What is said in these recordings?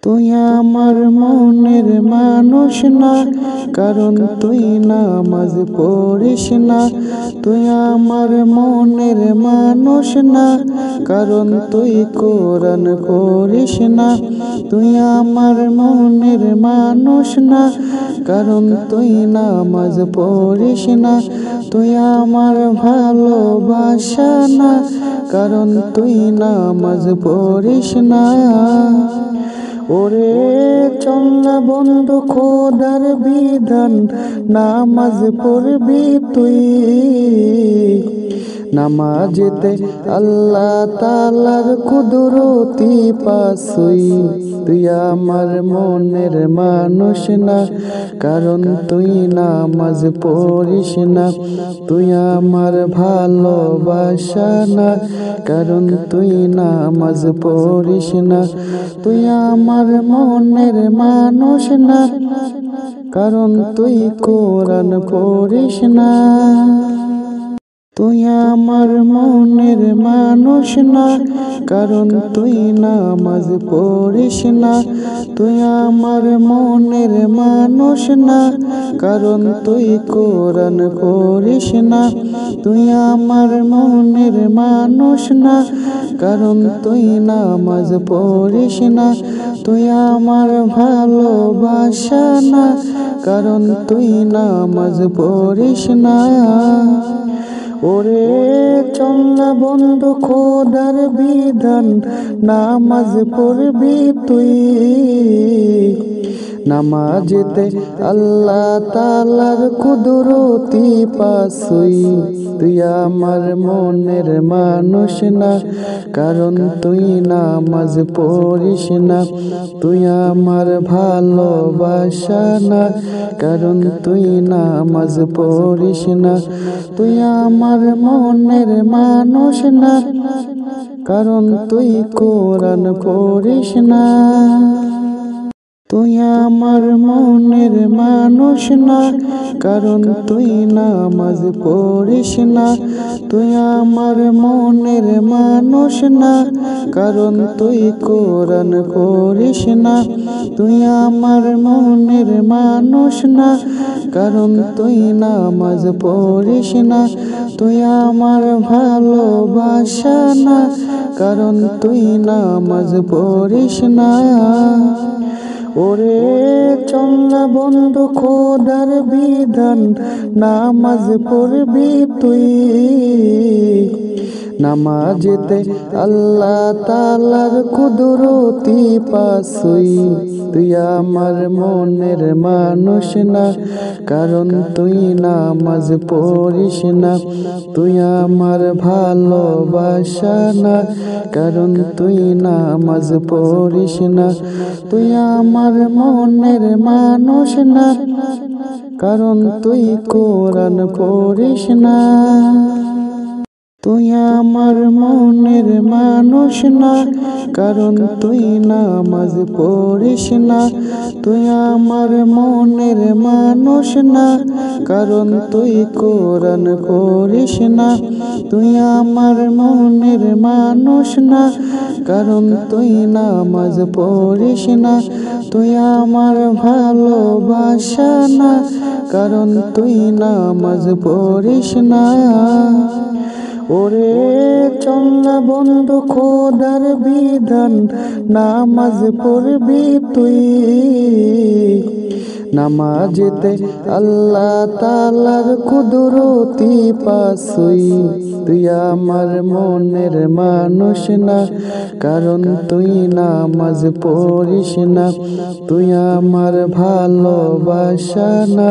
তুই আমার মনের মানুষ না, কারণ তুই নামাজ পড়িস না। তুই আমার মনের মানুষ না, কারণ তুই কোরআন করিস না। তুই আমার মনের মানুষ না, কারণ তুই নামাজ পড়িস না। তুই আমার ভালোবাসা না, কারণ তুই নামাজ পড়িস না। ওরে চল না বন্ধু খোদার বিধান, নামাজ পড়বি তুই। নামাজেতে আল্লাহ তাআলার কুদরতি পাসুই। তুই আমার মনের মানুষ না, কারণ তুই নামাজ পড়িস না। তুই আমার ভালোবাসা না, কারণ তুই নামাজ পড়িস না। তুই আমার মনের মানুষ না, কারণ তুই কোরআন পড়িস না। তুই আমার মনের মানুষ না, কারণ তুই নামাজ পড়িস না। তুই আমার মনের মানুষ না, কারণ তুই কোরআন করিস না। তুই আমার মনের মানুষ না, কারণ তুই নামাজ পড়িস না। তুই আমার ভালোবাসা না, কারণ তুই নামাজ পড়িস না। ওরে চল না বন্ধু খোদার বিধান, নামাজ পড়বি তুই। নামাজেতে আল্লাহ তাআলার কুদরতি পাসুই। তুই আমার মনের মানুষ না, কারণ তুই নামাজ পড়িস না। তুই আমার ভালোবাসা না, কারণ তুই নামাজ পড়িস না। তুই আমার মনের মানুষ না, কারণ তুই কোরআন পড়িস না। তুই আমার মনের মানুষ না, কারণ তুই নামাজ পড়িস না। তুই আমার মনের মানুষ না, কারণ তুই কোরআন করিস না। তুই আমার মনের মানুষ না, কারণ তুই নামাজ পড়িস না। তুই আমার ভালোবাসা না, কারণ তুই নামাজ পড়িস না। ওরে চল না বন্ধু খোদার বিধান, নামাজ পড়বি তুই। নামাজেতে আল্লাহ তাআলার কুদরতি পাসুই। তুই আমার মনের মানুষ না, কারণ তুই নামাজ পড়িস না। তুই আমার ভালোবাসা না, কারণ তুই নামাজ পড়িস না। তুই আমার মনের মানুষ না, কারণ তুই কোরআন পড়িস না। তুই আমার মনের মানুষ না, কারণ তুই নামাজ পড়িস না। তুই আমার মনের মানুষ না, কারণ তুই কোরআন করিস না। তুই আমার মনের মানুষ না, কারণ তুই নামাজ পড়িস না। তুই আমার ভালোবাসা না, কারণ তুই নামাজ পড়িস না। ওরে চল না বন্ধু খোদার বিধান, নামাজ পড়বি তুই। নামাজেতে আল্লাহ তাআলার কুদরতি পাসুই। তুই আমার মনের মানুষ না, কারণ তুই নামাজ পড়িস না। তুই আমার ভালোবাসা না,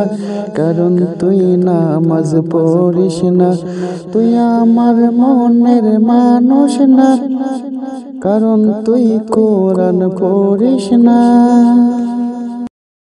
কারণ তুই নামাজ পড়িস না। তুই আমার মনের মানুষ না, কারণ তুই কোরআন পড়িস না।